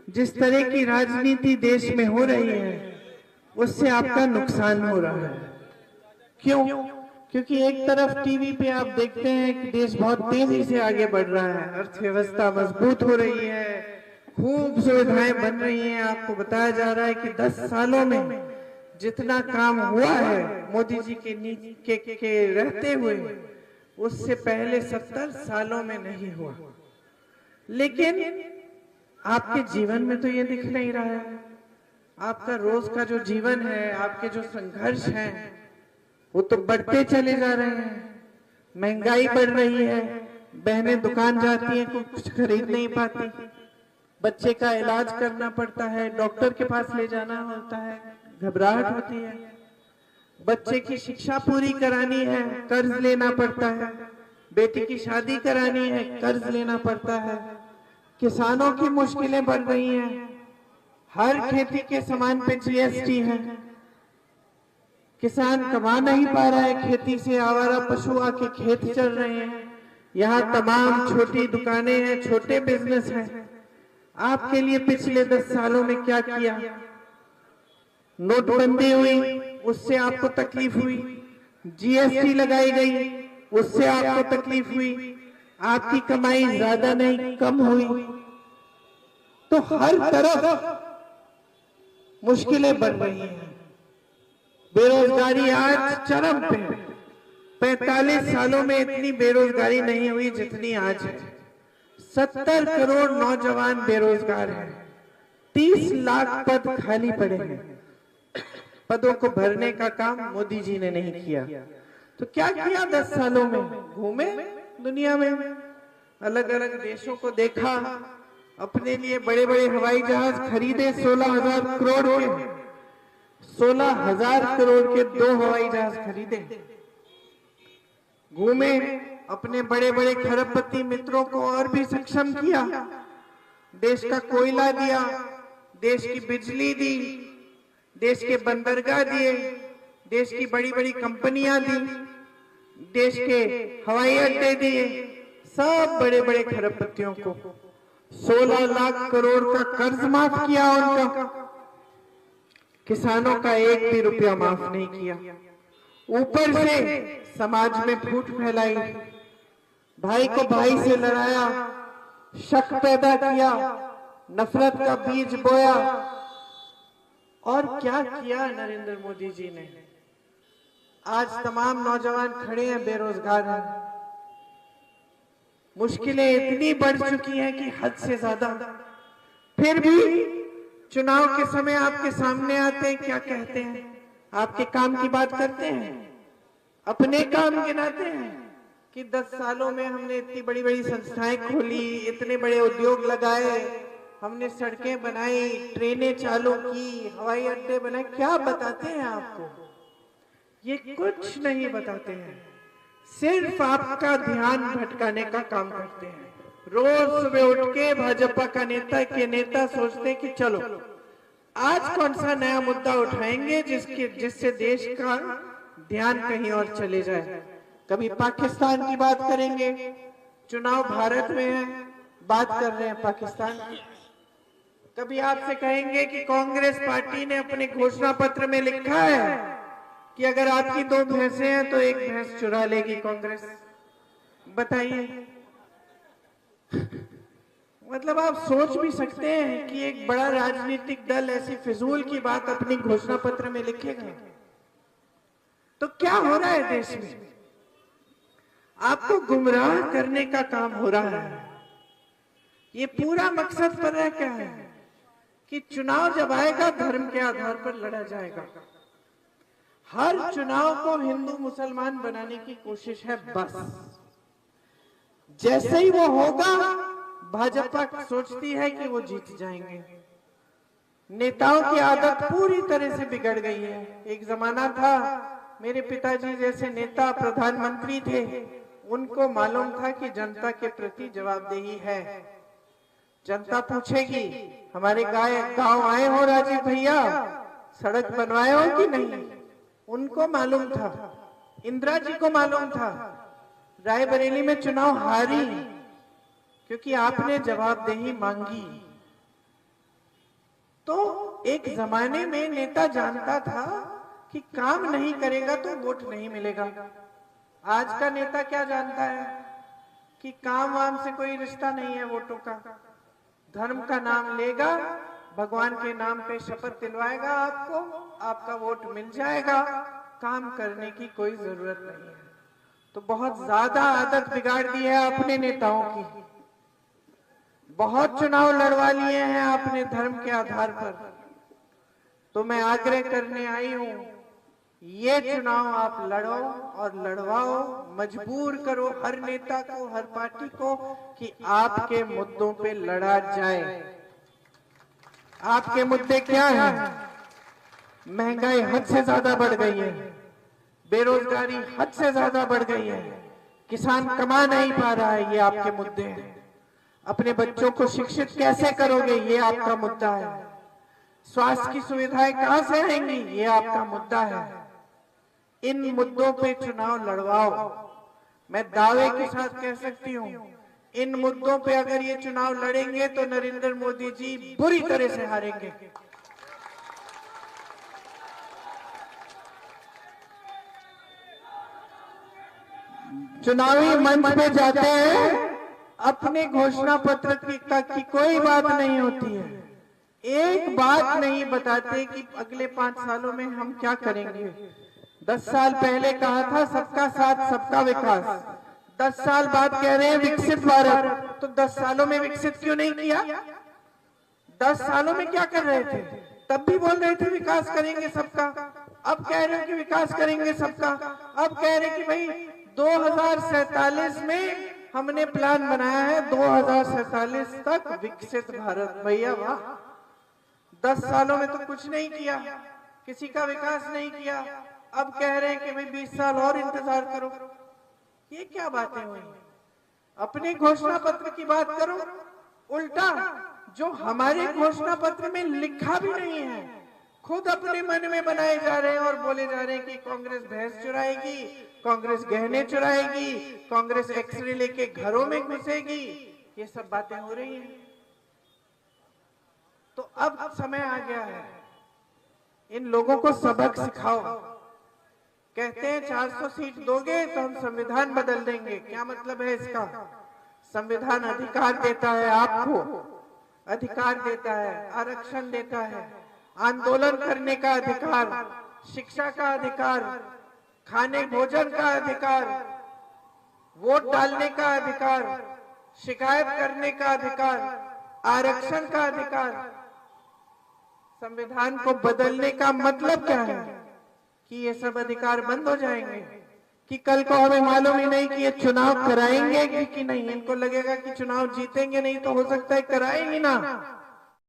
जिस तरह की राजनीति देश में हो रही है उससे आपका नुकसान हो रहा है। क्यों? क्योंकि एक तरफ टीवी पे आप देखते हैं कि देश बहुत तेजी से आगे बढ़ रहा है, अर्थव्यवस्था मजबूत हो रही है, खूब सुविधाएं बन रही हैं। आपको बताया जा रहा है कि 10 सालों में जितना काम हुआ है मोदी जी के रहते हुए, उससे पहले 70 सालों में नहीं हुआ। लेकिन आपके जीवन में तो ये दिख नहीं रहा है। आपका रोज का जो जीवन है, आपके जो संघर्ष हैं, वो तो बढ़ते चले जा रहे हैं। महंगाई बढ़ रही है, बहनें दुकान जाती हैं, कुछ खरीद नहीं पाती, बच्चे का इलाज करना पड़ता है, डॉक्टर के पास ले जाना होता है, घबराहट होती है। बच्चे की शिक्षा पूरी करानी है, कर्ज लेना पड़ता है। बेटी की शादी करानी है, कर्ज लेना पड़ता है। किसानों की मुश्किलें बढ़ रही हैं। हर खेती के सामान पे जीएसटी है। किसान कमा नहीं पा रहा है खेती से, आवारा पशु आके खेत चल रहे हैं। यहाँ तमाम छोटी दुकानें हैं, छोटे बिजनेस हैं। आपके लिए पिछले 10 सालों में क्या किया? नोटबंदी हुई, उससे आपको तकलीफ हुई। जीएसटी लगाई गई, उससे आपको तकलीफ हुई। आपकी कमाई ज्यादा नहीं, कम हुई। तो हर तरफ मुश्किलें बढ़ रही हैं। बेरोजगारी आज चरम पे है। 45 सालों में इतनी बेरोजगारी नहीं हुई जितनी आज है। 70 करोड़ नौजवान बेरोजगार हैं। 30 लाख पद खाली पड़े हैं। पदों को भरने का काम मोदी जी ने नहीं किया। तो क्या किया 10 सालों में? घूमे दुनिया में, अलग अलग देशों को देखा, अपने लिए बड़े बड़े हवाई जहाज खरीदे। 16,000 करोड़ के 16,000 करोड़ के 2 हवाई जहाज खरीदे। घूमे, अपने बड़े बड़े खरबपति मित्रों को और भी सक्षम किया। देश का कोयला दिया, देश की बिजली दी, देश के बंदरगाह दिए, देश की बड़ी बड़ी कंपनियां दी, देश के हवाई अड्डे दिए। सब बड़े बड़े खरबपतियों को 16 लाख करोड़ का कर्ज माफ किया उनका। किसानों का 1 भी रुपया माफ नहीं किया। ऊपर से समाज में फूट फैलाई, भाई को भाई से लड़ाया, शक पैदा किया, नफरत का बीज बोया। और क्या किया नरेंद्र मोदी जी ने? आज तमाम नौजवान खड़े हैं, बेरोजगार हैं। मुश्किलें इतनी बढ़ चुकी हैं कि हद से ज्यादा। फिर भी चुनाव के समय आपके सामने आते हैं, क्या कहते हैं? आपके काम की बात करते हैं, अपने काम गिनाते हैं कि 10 सालों में हमने इतनी बड़ी बड़ी संस्थाएं खोली, इतने बड़े उद्योग लगाए, हमने सड़कें बनाई, ट्रेनें चालू की, हवाई अड्डे बनाए। क्या बताते हैं आपको? ये कुछ नहीं बताते हैं, सिर्फ आपका ध्यान भटकाने का काम करते हैं। रोज सुबह उठ के भाजपा का नेता सोचते हैं कि चलो आज कौन सा नया मुद्दा उठाएंगे जिससे देश का ध्यान कहीं और चले जाए। कभी पाकिस्तान की बात करेंगे, चुनाव भारत में है, बात कर रहे हैं पाकिस्तान की। कभी आपसे कहेंगे कि कांग्रेस पार्टी ने अपने घोषणा पत्र में लिखा है कि अगर आपकी 2 भैंसें हैं तो 1 भैंस चुरा लेगी कांग्रेस। बताइए, मतलब आप सोच भी सकते हैं कि एक बड़ा राजनीतिक दल ऐसी फिजूल की बात अपनी घोषणा पत्र में लिखेगा? तो क्या हो रहा है देश में? आपको गुमराह करने का काम हो रहा है। ये पूरा मकसद पर है क्या है कि चुनाव जब आएगा धर्म के आधार पर लड़ा जाएगा। हर चुनाव को हिंदू मुसलमान बनाने की कोशिश है बस। जैसे ही वो होगा भाजपा सोचती है कि वो जीत जाएंगे। नेताओं की आदत पूरी तरह से बिगड़ गई है। एक जमाना था, मेरे पिताजी जैसे नेता प्रधानमंत्री थे, उनको मालूम था कि जनता के प्रति जवाबदेही है। जनता पूछेगी हमारे गांव आए हो राजीव भैया, सड़क बनवाए हो कि नहीं? उनको मालूम था, इंदिरा जी को मालूम था। रायबरेली में चुनाव हारी क्योंकि आपने जवाबदेही मांगी। तो एक जमाने में नेता जानता था कि काम नहीं करेगा तो वोट नहीं मिलेगा। आज का नेता क्या जानता है कि काम वाम से कोई रिश्ता नहीं है वोटों का। धर्म का नाम लेगा, भगवान के नाम पे शपथ दिलवाएगा आपको, आपका वोट मिल जाएगा, काम करने की कोई जरूरत नहीं है। तो बहुत ज्यादा आदत बिगाड़ दी है अपने नेताओं की। बहुत चुनाव लड़वा लिए हैं आपने धर्म के आधार पर। तो मैं आग्रह करने आई हूं, ये चुनाव आप लड़ो और लड़वाओ, मजबूर करो हर नेता को, हर पार्टी को कि आपके मुद्दों पे लड़ा जाए। आपके मुद्दे क्या हैं? महंगाई हद से ज्यादा बढ़ गई है, बेरोजगारी हद से ज्यादा बढ़ गई है, किसान कमा नहीं पा रहा है, ये आपके मुद्दे हैं। अपने बच्चों को शिक्षित कैसे करोगे, ये आपका मुद्दा है। स्वास्थ्य की सुविधाएं कहां से आएंगी, ये आपका मुद्दा है। इन मुद्दों पे चुनाव लड़वाओ। मैं दावे के साथ कह सकती हूं, इन मुद्दों पे अगर ये चुनाव लड़ेंगे तो नरेंद्र मोदी जी बुरी तरह से हारेंगे। चुनावी मंच पे जाते हैं, अपने घोषणा पत्र की कोई बात नहीं होती है, एक बात नहीं बताते कि अगले 5 सालों में हम क्या करेंगे। 10 साल पहले कहा था सबका साथ सबका विकास, 10 साल बाद कह रहे हैं विकसित भारत। तो 10 सालों में विकसित क्यों नहीं किया? 10 सालों में क्या कर रहे थे? तब भी बोल रहे थे विकास करेंगे सबका, अब कह रहे हो कि विकास करेंगे सबका। अब कह रहे कि भाई 2047 में हमने प्लान बनाया है 2047 तक विकसित भारत। भैया वाह, 10 सालों में तो कुछ नहीं किया, किसी का विकास नहीं किया। अब कह रहे हैं कि भाई 20 साल और इंतजार करो। ये क्या बातें हुई? अपने घोषणा पत्र की बात करो, उल्टा जो हमारे घोषणा पत्र में लिखा भी नहीं है खुद अपने मन में बनाए जा रहे हैं और बोले जा रहे हैं कि कांग्रेस भैंस चुराएगी, कांग्रेस गहने चुराएगी, कांग्रेस एक्सरे लेके घरों में घुसेगी। ये सब बातें हो रही हैं। तो अब समय आ गया है, इन लोगों को सबक सिखाओ। कहते हैं 400 सीट दोगे तो हम संविधान बदल देंगे। क्या मतलब है इसका? संविधान अधिकार देता है आपको, अधिकार देता है, आरक्षण देता है, आंदोलन करने का अधिकार, शिक्षा का अधिकार, खाने भोजन का अधिकार, वोट डालने का अधिकार, शिकायत करने का अधिकार, आरक्षण का अधिकार। संविधान को बदलने का मतलब क्या है? कि ये सब अधिकार बंद हो जाएंगे, कि कल को हमें मालूम ही नहीं कि ये चुनाव कराएंगे कि नहीं। इनको लगेगा कि चुनाव जीतेंगे नहीं तो हो सकता है कराए ही ना।